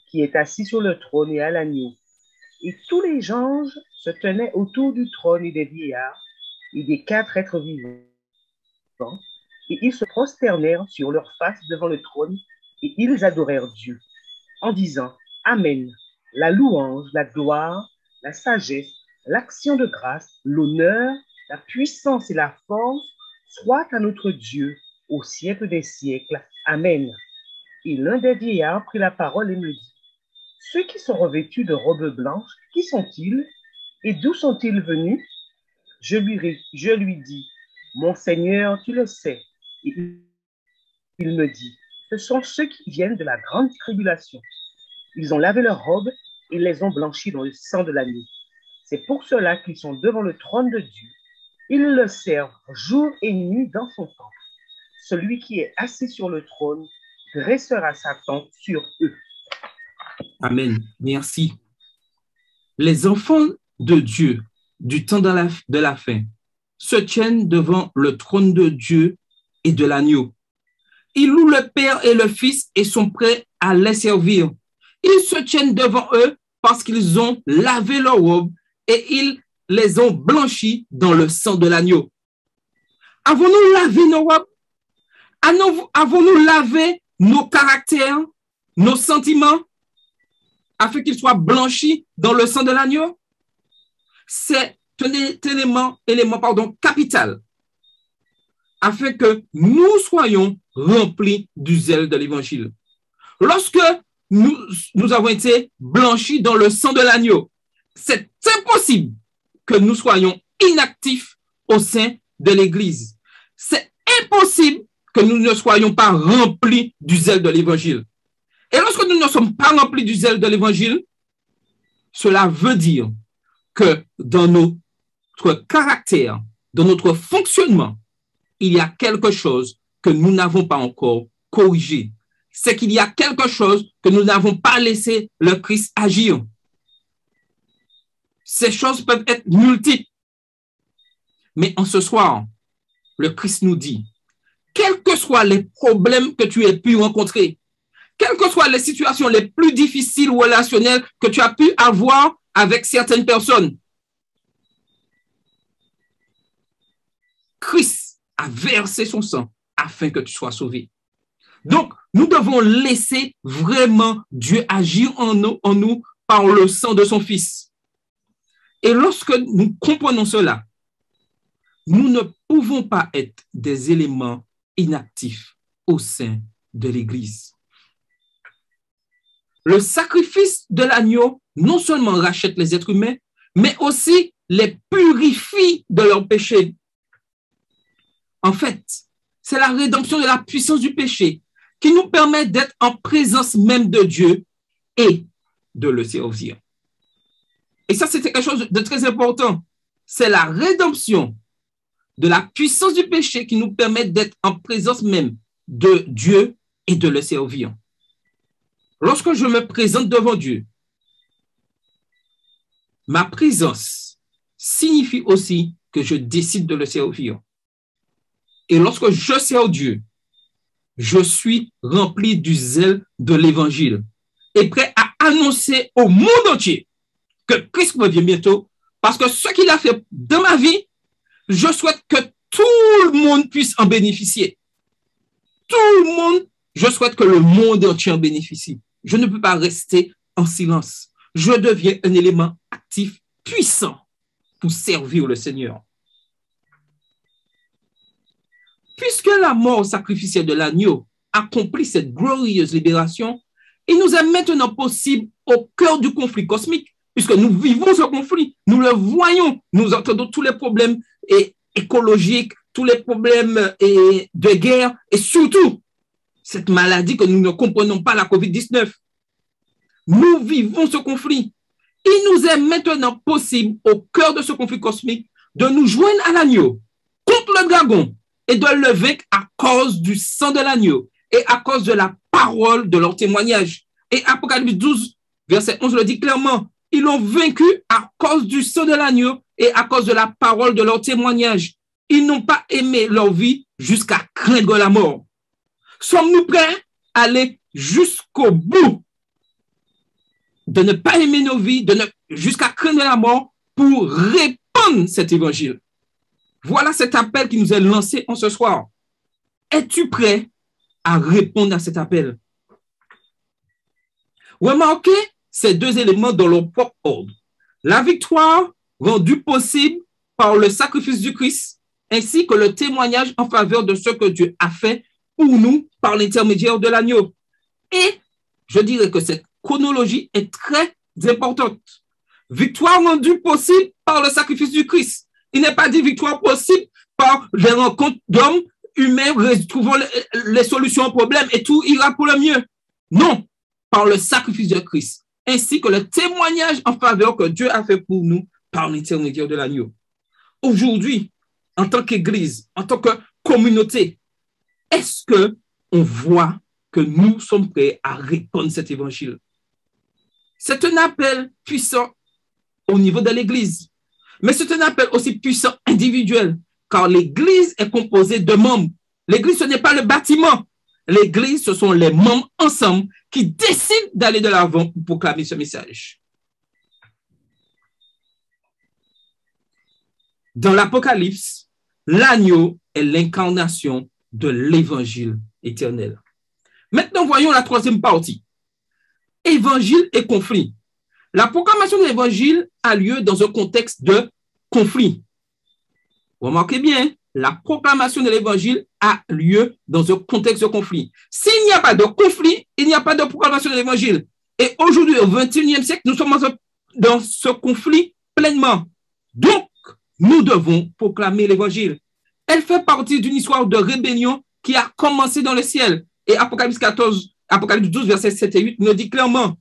qui est assis sur le trône et à l'agneau. Et tous les anges se tenaient autour du trône et des vieillards et des 4 êtres vivants, et ils se prosternèrent sur leur face devant le trône, et ils adorèrent Dieu, en disant, Amen, la louange, la gloire, la sagesse, l'action de grâce, l'honneur, la puissance et la force soient à notre Dieu au siècle des siècles. Amen. Et l'un des vieillards prit la parole et me dit, ceux qui sont revêtus de robes blanches, qui sont-ils et d'où sont-ils venus? Je lui dis, mon Seigneur, tu le sais. Et il me dit, ce sont ceux qui viennent de la grande tribulation. Ils ont lavé leurs robes et les ont blanchis dans le sang de l'agneau. C'est pour cela qu'ils sont devant le trône de Dieu. Ils le servent jour et nuit dans son temple. Celui qui est assis sur le trône dressera sa tente sur eux. Amen. Merci. Les enfants de Dieu du temps de la fin se tiennent devant le trône de Dieu et de l'agneau. Ils louent le Père et le Fils et sont prêts à les servir. Ils se tiennent devant eux parce qu'ils ont lavé leurs robes et ils les ont blanchis dans le sang de l'agneau. Avons-nous lavé nos robes? Avons-nous lavé nos caractères, nos sentiments, afin qu'ils soient blanchis dans le sang de l'agneau? C'est un élément capital, afin que nous soyons remplis du zèle de l'évangile. Lorsque nous avons été blanchis dans le sang de l'agneau, c'est impossible que nous soyons inactifs au sein de l'Église. C'est impossible que nous ne soyons pas remplis du zèle de l'évangile. Et lorsque nous ne sommes pas remplis du zèle de l'évangile, cela veut dire que dans notre caractère, dans notre fonctionnement, il y a quelque chose que nous n'avons pas encore corrigé. C'est qu'il y a quelque chose que nous n'avons pas laissé le Christ agir. Ces choses peuvent être multiples. Mais en ce soir, le Christ nous dit, quels que soient les problèmes que tu aies pu rencontrer, quelles que soient les situations les plus difficiles ou relationnelles que tu as pu avoir avec certaines personnes, Christ a versé son sang afin que tu sois sauvé. Donc, nous devons laisser vraiment Dieu agir en nous par le sang de son Fils. Et lorsque nous comprenons cela, nous ne pouvons pas être des éléments inactifs au sein de l'Église. Le sacrifice de l'agneau non seulement rachète les êtres humains, mais aussi les purifie de leurs péchés. En fait, c'est la rédemption de la puissance du péché qui nous permet d'être en présence même de Dieu et de le servir. Et ça, c'était quelque chose de très important. C'est la rédemption de la puissance du péché qui nous permet d'être en présence même de Dieu et de le servir. Lorsque je me présente devant Dieu, ma présence signifie aussi que je décide de le servir. Et lorsque je sers Dieu, je suis rempli du zèle de l'évangile et prêt à annoncer au monde entier que Christ revient bientôt, parce que ce qu'il a fait dans ma vie, je souhaite que tout le monde puisse en bénéficier. Tout le monde, je souhaite que le monde entier en bénéficie. Je ne peux pas rester en silence. Je deviens un élément actif, puissant pour servir le Seigneur. Puisque la mort sacrificielle de l'agneau accomplit cette glorieuse libération, il nous est maintenant possible, au cœur du conflit cosmique, puisque nous vivons ce conflit, nous le voyons, nous entendons tous les problèmes écologiques, tous les problèmes de guerre, et surtout, cette maladie que nous ne comprenons pas, la COVID-19. Nous vivons ce conflit. Il nous est maintenant possible, au cœur de ce conflit cosmique, de nous joindre à l'agneau contre le dragon et de le vaincre à cause du sang de l'agneau et à cause de la parole de leur témoignage. Et Apocalypse 12, verset 11 le dit clairement, ils l'ont vaincu à cause du sang de l'agneau et à cause de la parole de leur témoignage. Ils n'ont pas aimé leur vie jusqu'à craindre la mort. Sommes-nous prêts à aller jusqu'au bout de ne pas aimer nos vies, jusqu'à craindre la mort pour répandre cet évangile? Voilà cet appel qui nous est lancé en ce soir. Es-tu prêt à répondre à cet appel? Remarquez ces deux éléments dans leur propre ordre. La victoire rendue possible par le sacrifice du Christ, ainsi que le témoignage en faveur de ce que Dieu a fait pour nous par l'intermédiaire de l'agneau. Et je dirais que cette chronologie est très importante. Victoire rendue possible par le sacrifice du Christ. Il n'est pas dit victoire possible par les rencontres d'hommes humains trouvant les solutions aux problèmes et tout ira pour le mieux. Non, par le sacrifice de Christ, ainsi que le témoignage en faveur que Dieu a fait pour nous par l'intermédiaire de l'agneau. Aujourd'hui, en tant qu'Église, en tant que communauté, est-ce qu'on voit que nous sommes prêts à répandre cet évangile? C'est un appel puissant au niveau de l'Église, mais c'est un appel aussi puissant individuel, car l'Église est composée de membres. L'Église, ce n'est pas le bâtiment. L'Église, ce sont les membres ensemble qui décident d'aller de l'avant pour proclamer ce message. Dans l'Apocalypse, l'agneau est l'incarnation de l'évangile éternel. Maintenant, voyons la troisième partie. Évangile et conflit. La proclamation de l'évangile a lieu dans un contexte de conflit. Remarquez bien, la proclamation de l'évangile a lieu dans un contexte de conflit. S'il n'y a pas de conflit, il n'y a pas de proclamation de l'évangile. Et aujourd'hui, au XXIe siècle, nous sommes dans ce conflit pleinement. Donc, nous devons proclamer l'évangile. Elle fait partie d'une histoire de rébellion qui a commencé dans le ciel. Et Apocalypse 12, versets 7 et 8 nous dit clairement,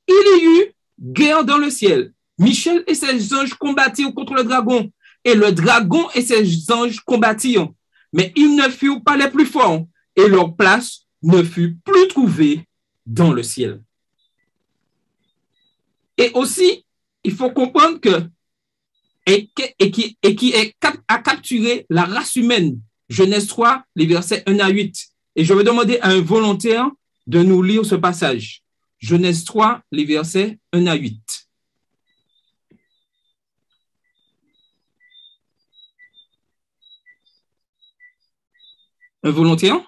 il y eut guerre dans le ciel. Michel et ses anges combattirent contre le dragon. Et le dragon et ses anges combattirent. Mais ils ne furent pas les plus forts. Et leur place ne fut plus trouvée dans le ciel. Et aussi, il faut comprendre que qui a capturé la race humaine. Genèse 3, les versets 1 à 8. Et je vais demander à un volontaire de nous lire ce passage. Genèse 3, les versets 1 à 8. Un volontaire?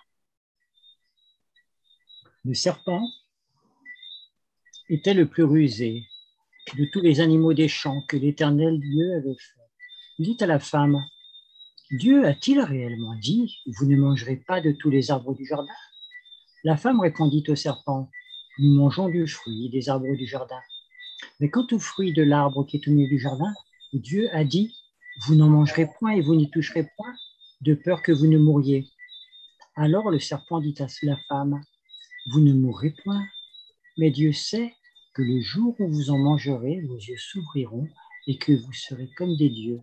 Le serpent était le plus rusé, de tous les animaux des champs que l'Éternel Dieu avait fait. Il dit à la femme, Dieu a-t-il réellement dit, vous ne mangerez pas de tous les arbres du jardin? La femme répondit au serpent, nous mangeons du fruit des arbres du jardin. Mais quant au fruit de l'arbre qui est au milieu du jardin, Dieu a dit, vous n'en mangerez point et vous n'y toucherez point, de peur que vous ne mouriez. Alors le serpent dit à la femme, vous ne mourrez point, mais Dieu sait que le jour où vous en mangerez, vos yeux s'ouvriront et que vous serez comme des dieux,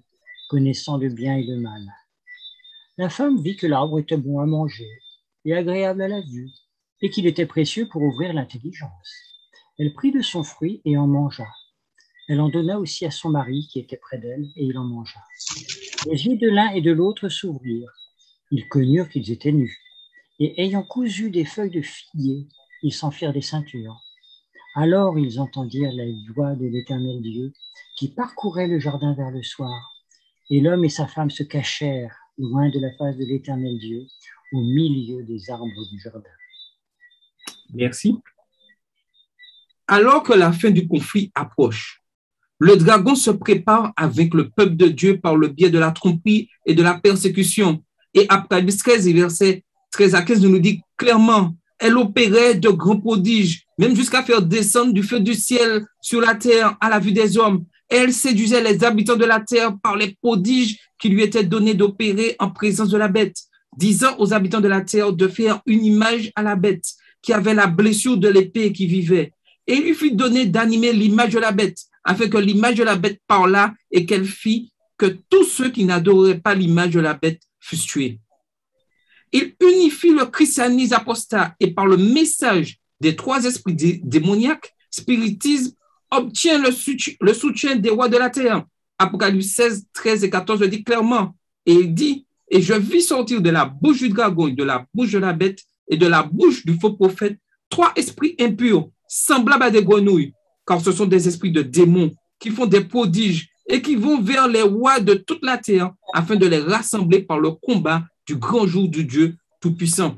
connaissant le bien et le mal. La femme vit que l'arbre était bon à manger et agréable à la vue, et qu'il était précieux pour ouvrir l'intelligence. Elle prit de son fruit et en mangea. Elle en donna aussi à son mari qui était près d'elle, et il en mangea. Les yeux de l'un et de l'autre s'ouvrirent. Ils connurent qu'ils étaient nus, et ayant cousu des feuilles de figuier, ils s'en firent des ceintures. Alors ils entendirent la voix de l'Éternel Dieu, qui parcourait le jardin vers le soir. Et l'homme et sa femme se cachèrent, loin de la face de l'Éternel Dieu, au milieu des arbres du jardin. Merci. Alors que la fin du conflit approche, le dragon se prépare avec le peuple de Dieu par le biais de la tromperie et de la persécution. Et Apocalypse 13, verset 13 à 15 nous dit clairement, elle opérait de grands prodiges, même jusqu'à faire descendre du feu du ciel sur la terre à la vue des hommes. Elle séduisait les habitants de la terre par les prodiges qui lui étaient donnés d'opérer en présence de la bête, disant aux habitants de la terre de faire une image à la bête qui avait la blessure de l'épée et qui vivait. Et il lui fut donné d'animer l'image de la bête, afin que l'image de la bête parlât et qu'elle fit que tous ceux qui n'adoreraient pas l'image de la bête fussent tués. Il unifie le christianisme apostat et par le message des trois esprits démoniaques, spiritisme obtient le soutien des rois de la terre. Apocalypse 16, 13 et 14 le dit clairement. Et il dit, et je vis sortir de la bouche du dragon et de la bouche de la bête et de la bouche du faux prophète trois esprits impurs, semblables à des grenouilles, car ce sont des esprits de démons qui font des prodiges et qui vont vers les rois de toute la terre afin de les rassembler par le combat du grand jour du Dieu Tout-Puissant.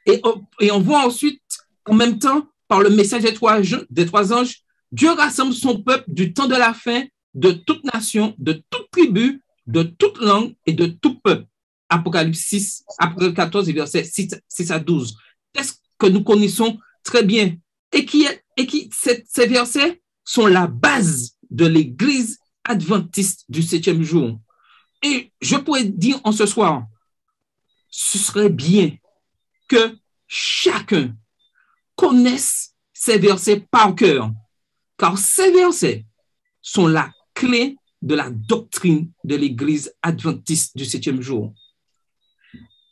Et on voit ensuite, en même temps, par le message des trois anges, Dieu rassemble son peuple du temps de la fin, de toute nation, de toute tribu, de toute langue et de tout peuple. Apocalypse 6, Apocalypse 14, versets 6 à 12. Texte que nous connaissons très bien. Ces versets sont la base de l'Église adventiste du 7e jour. Et je pourrais dire en ce soir, ce serait bien que chacun connaisse ces versets par cœur, car ces versets sont la clé de la doctrine de l'Église adventiste du 7e jour.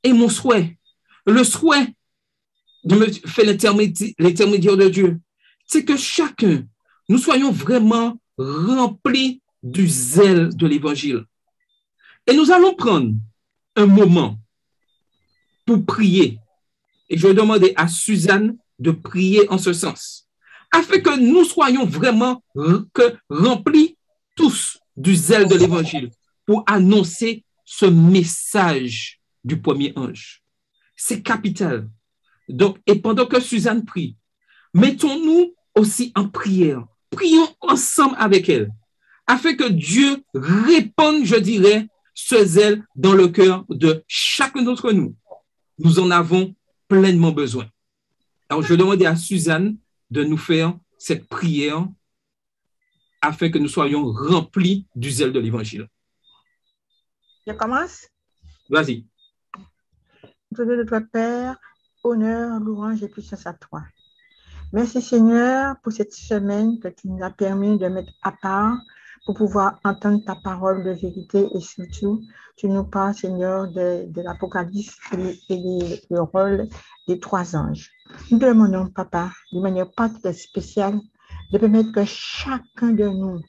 Et mon souhait, le souhait de me faire l'intermédiaire de Dieu, c'est que chacun, nous soyons vraiment remplis du zèle de l'Évangile. Et nous allons prendre un moment pour prier. Et je vais demander à Suzanne de prier en ce sens, afin que nous soyons vraiment remplis tous du zèle de l'Évangile pour annoncer ce message du premier ange. C'est capital. Donc, et pendant que Suzanne prie, mettons-nous aussi en prière. Prions ensemble avec elle, afin que Dieu réponde, je dirais, ce zèle dans le cœur de chacun d'entre nous. Nous en avons pleinement besoin. Alors, je vais demander à Suzanne de nous faire cette prière afin que nous soyons remplis du zèle de l'Évangile. Je commence? Vas-y. Dieu de toi, Père, honneur, louange et puissance à toi. Merci Seigneur pour cette semaine que tu nous as permis de mettre à part pour pouvoir entendre ta parole de vérité et surtout, tu nous parles, Seigneur, de l'Apocalypse et le rôle des trois anges. Nous demandons, Papa, de manière particulière spéciale, de permettre que chacun de nous,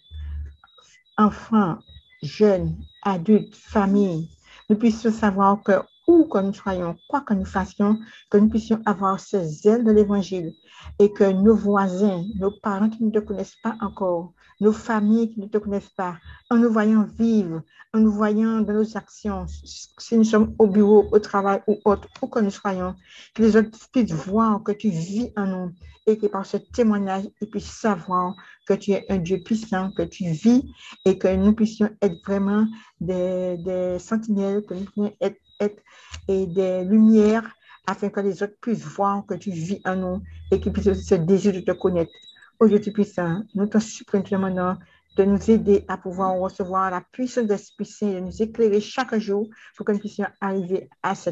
enfants, jeunes, adultes, familles, nous puissions savoir que où que nous soyons, quoi que nous fassions, que nous puissions avoir ce zèle de l'Évangile et que nos voisins, nos parents qui ne te connaissent pas encore, nos familles qui ne te connaissent pas, en nous voyant vivre, en nous voyant dans nos actions, si nous sommes au bureau, au travail ou autre, où que nous soyons, que les autres puissent voir que tu vis en nous et que par ce témoignage, ils puissent savoir que tu es un Dieu puissant, que tu vis et que nous puissions être vraiment des sentinelles, que nous puissions être et des lumières afin que les autres puissent voir que tu vis en nous et qu'ils puissent aussi se désirer de te connaître. Ô Dieu puissant, nous te supplions maintenant de nous aider à pouvoir recevoir la puissance de l'Esprit Saint, de nous éclairer chaque jour pour que nous puissions arriver à ce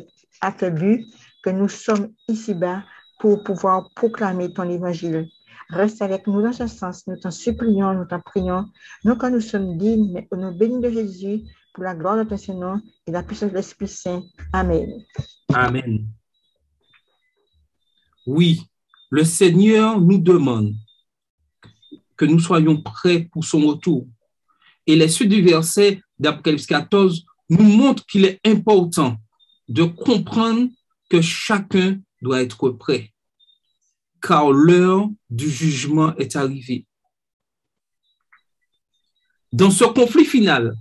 but que nous sommes ici-bas pour pouvoir proclamer ton évangile. Reste avec nous dans ce sens, nous t'en supplions, nous t'en prions, non que nous sommes dignes, mais au nom béni de Jésus, pour la gloire de ton Saint-Nom et la puissance de l'Esprit Saint. Amen. Amen. Oui, le Seigneur nous demande que nous soyons prêts pour son retour. Et les suites du verset d'Apocalypse 14 nous montrent qu'il est important de comprendre que chacun doit être prêt, car l'heure du jugement est arrivée. Dans ce conflit final,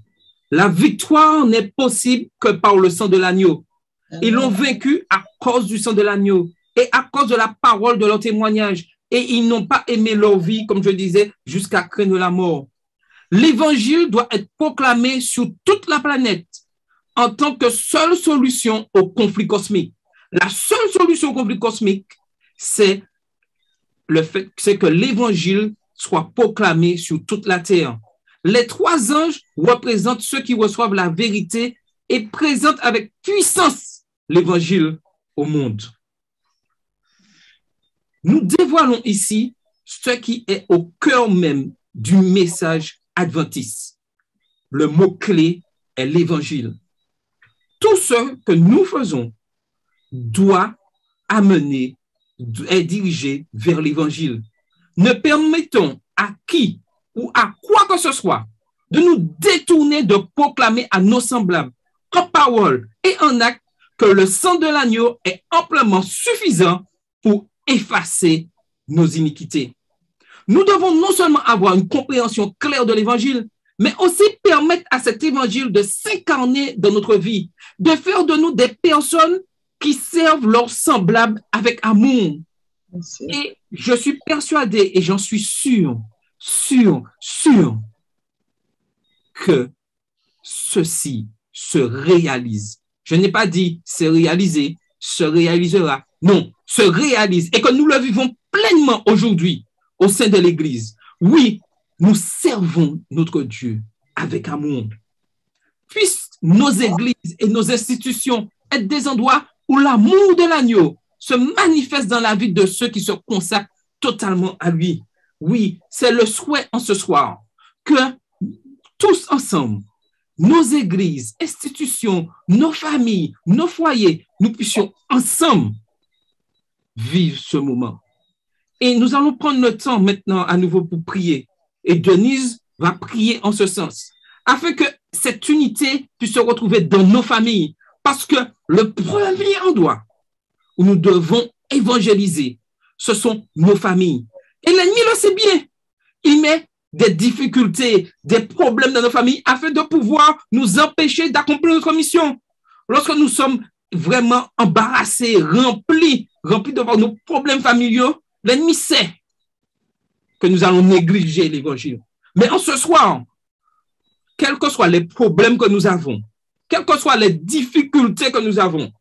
la victoire n'est possible que par le sang de l'agneau. Ils l'ont vaincu à cause du sang de l'agneau et à cause de la parole de leur témoignage. Et ils n'ont pas aimé leur vie, comme je disais, jusqu'à craindre la mort. L'évangile doit être proclamé sur toute la planète en tant que seule solution au conflit cosmique. La seule solution au conflit cosmique, c'est que l'évangile soit proclamé sur toute la terre. Les 3 anges représentent ceux qui reçoivent la vérité et présentent avec puissance l'évangile au monde. Nous dévoilons ici ce qui est au cœur même du message adventiste. Le mot-clé est l'évangile. Tout ce que nous faisons doit amener et diriger vers l'évangile. Ne permettons à qui ou à quoi que ce soit de nous détourner de proclamer à nos semblables en parole et en acte que le sang de l'agneau est amplement suffisant pour effacer nos iniquités. Nous devons non seulement avoir une compréhension claire de l'évangile, mais aussi permettre à cet évangile de s'incarner dans notre vie, de faire de nous des personnes qui servent leurs semblables avec amour. Merci. Et je suis persuadé et j'en suis sûr que ceci se réalise. Je n'ai pas dit c'est réalisé, se réalisera. Non, se réalise et que nous le vivons pleinement aujourd'hui au sein de l'Église. Oui, nous servons notre Dieu avec amour. Puissent nos églises et nos institutions être des endroits où l'amour de l'agneau se manifeste dans la vie de ceux qui se consacrent totalement à lui. Oui, c'est le souhait en ce soir que tous ensemble, nos églises, institutions, nos familles, nos foyers, nous puissions ensemble vivre ce moment. Et nous allons prendre le temps maintenant à nouveau pour prier. Et Denise va prier en ce sens, afin que cette unité puisse se retrouver dans nos familles. Parce que le premier endroit où nous devons évangéliser, ce sont nos familles. Et l'ennemi le sait bien. Il met des difficultés, des problèmes dans nos familles afin de pouvoir nous empêcher d'accomplir notre mission. Lorsque nous sommes vraiment embarrassés, remplis de nos problèmes familiaux, l'ennemi sait que nous allons négliger l'évangile. Mais en ce soir, quels que soient les problèmes que nous avons, quelles que soient les difficultés que nous avons,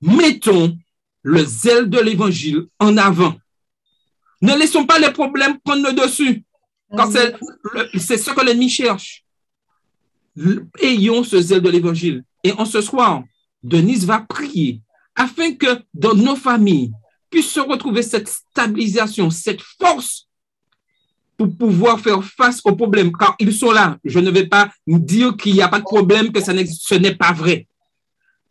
mettons le zèle de l'évangile en avant. Ne laissons pas les problèmes prendre le dessus, car c'est ce que l'ennemi cherche. Ayons ce zèle de l'évangile. Et en ce soir, Denise va prier afin que dans nos familles puisse se retrouver cette stabilisation, cette force pour pouvoir faire face aux problèmes, car ils sont là. Je ne vais pas dire qu'il n'y a pas de problème, que ce n'est pas vrai,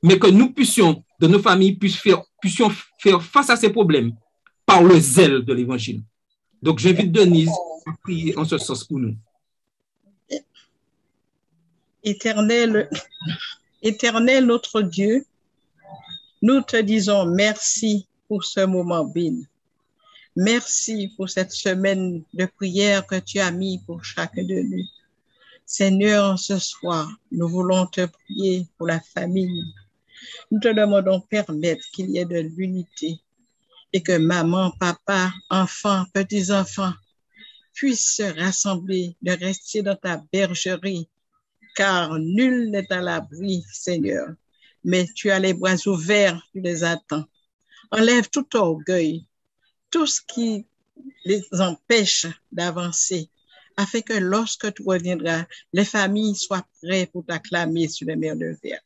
mais que nous puissions, dans nos familles, puissions faire face à ces problèmes par le zèle de l'évangile. Donc, j'invite Denise à prier en ce sens pour nous. Éternel notre Dieu, nous te disons merci pour ce moment béni. Merci pour cette semaine de prière que tu as mis pour chacun de nous. Seigneur, ce soir, nous voulons te prier pour la famille. Nous te demandons de permettre qu'il y ait de l'unité et que maman, papa, enfants, petits-enfants puissent se rassembler, de rester dans ta bergerie, car nul n'est à l'abri, Seigneur. Mais tu as les bras ouverts, tu les attends. Enlève tout orgueil, tout ce qui les empêche d'avancer, afin que lorsque tu reviendras, les familles soient prêtes pour t'acclamer sur les mers de verre.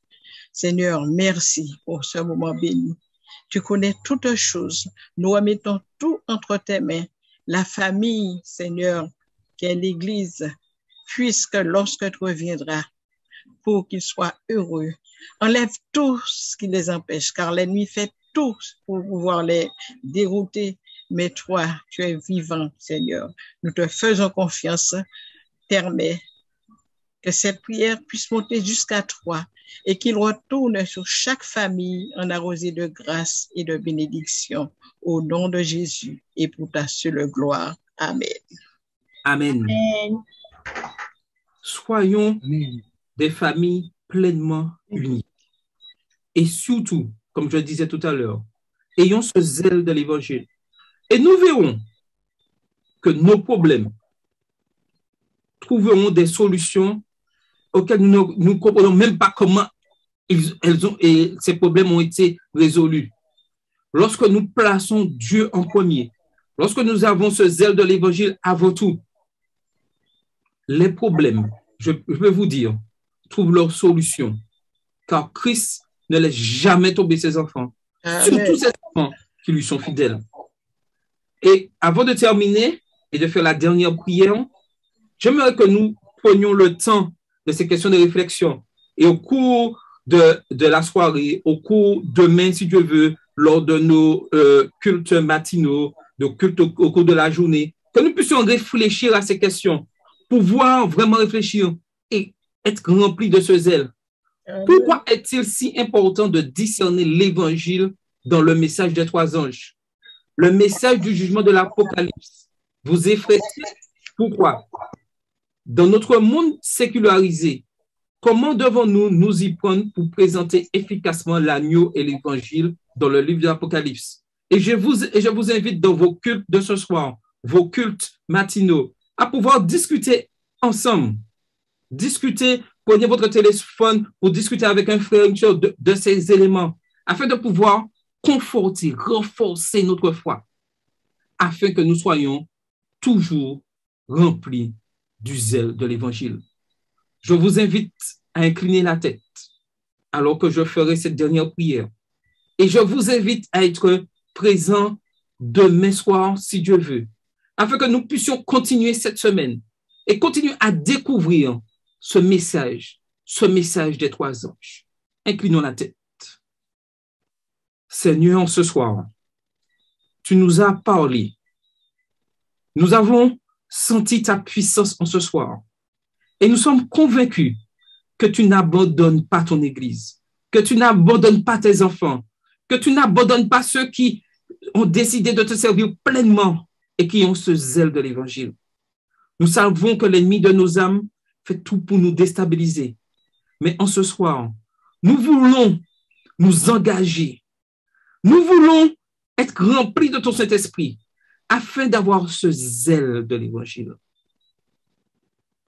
Seigneur, merci pour ce moment béni. Tu connais toutes choses. Nous remettons tout entre tes mains. La famille, Seigneur, qui est l'Église, puisque lorsque tu reviendras, pour qu'ils soient heureux, enlève tout ce qui les empêche, car l'ennemi fait tout pour pouvoir les dérouter. Mais toi, tu es vivant, Seigneur. Nous te faisons confiance. Permets que cette prière puisse monter jusqu'à toi et qu'il retourne sur chaque famille en arrosé de grâce et de bénédiction. Au nom de Jésus et pour ta seule gloire. Amen. Amen. Amen. Soyons Amen. des familles pleinement unies. Et surtout, comme je disais tout à l'heure, ayons ce zèle de l'évangile. Et nous verrons que nos problèmes trouveront des solutions auxquelles nous ne comprenons même pas comment ces problèmes ont été résolus. Lorsque nous plaçons Dieu en premier, lorsque nous avons ce zèle de l'évangile avant tout, les problèmes, je peux vous dire, trouvent leur solution. Car Christ ne laisse jamais tomber ses enfants, surtout ses enfants qui lui sont fidèles. Et avant de terminer et de faire la dernière prière, j'aimerais que nous prenions le temps de ces questions de réflexion. Et au cours de la soirée, au cours demain, si Dieu veut, lors de nos cultes matinaux, de cultes au cours de la journée, que nous puissions réfléchir à ces questions, pouvoir vraiment réfléchir et être remplis de ce zèle. Pourquoi est-il si important de discerner l'évangile dans le message des trois anges? Le message du jugement de l'Apocalypse vous effraie-t-il? Pourquoi? Dans notre monde sécularisé, comment devons-nous nous y prendre pour présenter efficacement l'agneau et l'évangile dans le livre de l'Apocalypse? Et je vous invite dans vos cultes de ce soir, vos cultes matinaux, à pouvoir discuter ensemble. Discuter, prenez votre téléphone pour discuter avec un frère, une sœur de ces éléments, afin de pouvoir conforter, renforcer notre foi, afin que nous soyons toujours remplis du zèle de l'évangile. Je vous invite à incliner la tête alors que je ferai cette dernière prière. Et je vous invite à être présent demain soir, si Dieu veut, afin que nous puissions continuer cette semaine et continuer à découvrir ce message des trois anges. Inclinons la tête. Seigneur, ce soir, tu nous as parlé. Nous avons senti ta puissance en ce soir. Et nous sommes convaincus que tu n'abandonnes pas ton Église, que tu n'abandonnes pas tes enfants, que tu n'abandonnes pas ceux qui ont décidé de te servir pleinement et qui ont ce zèle de l'Évangile. Nous savons que l'ennemi de nos âmes fait tout pour nous déstabiliser. Mais en ce soir, nous voulons nous engager. Nous voulons être remplis de ton Saint-Esprit afin d'avoir ce zèle de l'Évangile.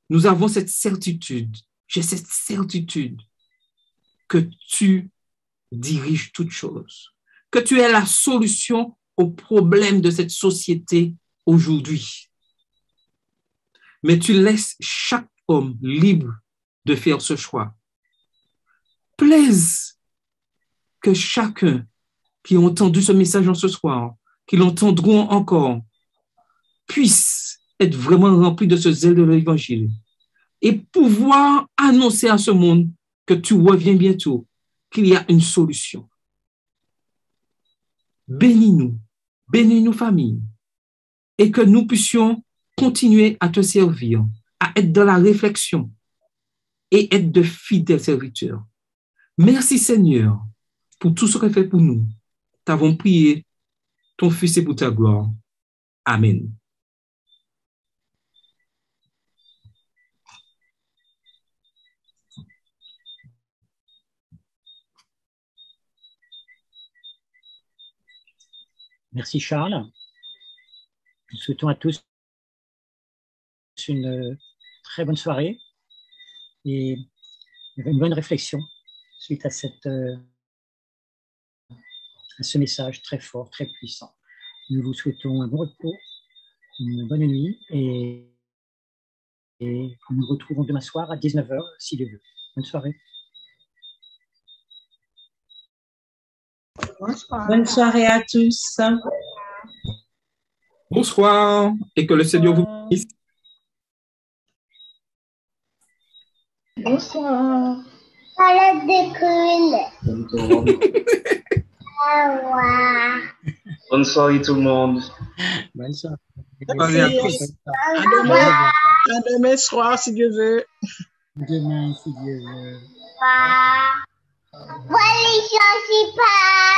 Nous avons cette certitude, j'ai cette certitude que tu diriges toutes choses, que tu es la solution aux problèmes de cette société aujourd'hui. Mais tu laisses chaque homme libre de faire ce choix. Plaise que chacun qui a entendu ce message en ce soir, qui l'entendront encore, puisse être vraiment rempli de ce zèle de l'Évangile et pouvoir annoncer à ce monde que tu reviens bientôt, qu'il y a une solution. Bénis-nous famille, et que nous puissions continuer à te servir, à être dans la réflexion et être de fidèles serviteurs. Merci Seigneur pour tout ce que tu as fait pour nous. T'avons prié, ton Fils est pour ta gloire. Amen. Merci Charles. Nous souhaitons à tous une très bonne soirée et une bonne réflexion suite à ce message très fort, très puissant. Nous vous souhaitons un bon repos, une bonne nuit et nous nous retrouvons demain soir à 19h si Dieu veut. Bonne soirée. Bonsoir. Bonne soirée à tous. Bonsoir et que le Seigneur vous bénisse. Bonsoir. Salade de cool. Au revoir. Bonne soirée tout le monde. Bonne soirée. Soirée à tous. À demain soir, si Dieu veut. Demain, si Dieu veut. Voilà, je suis pas.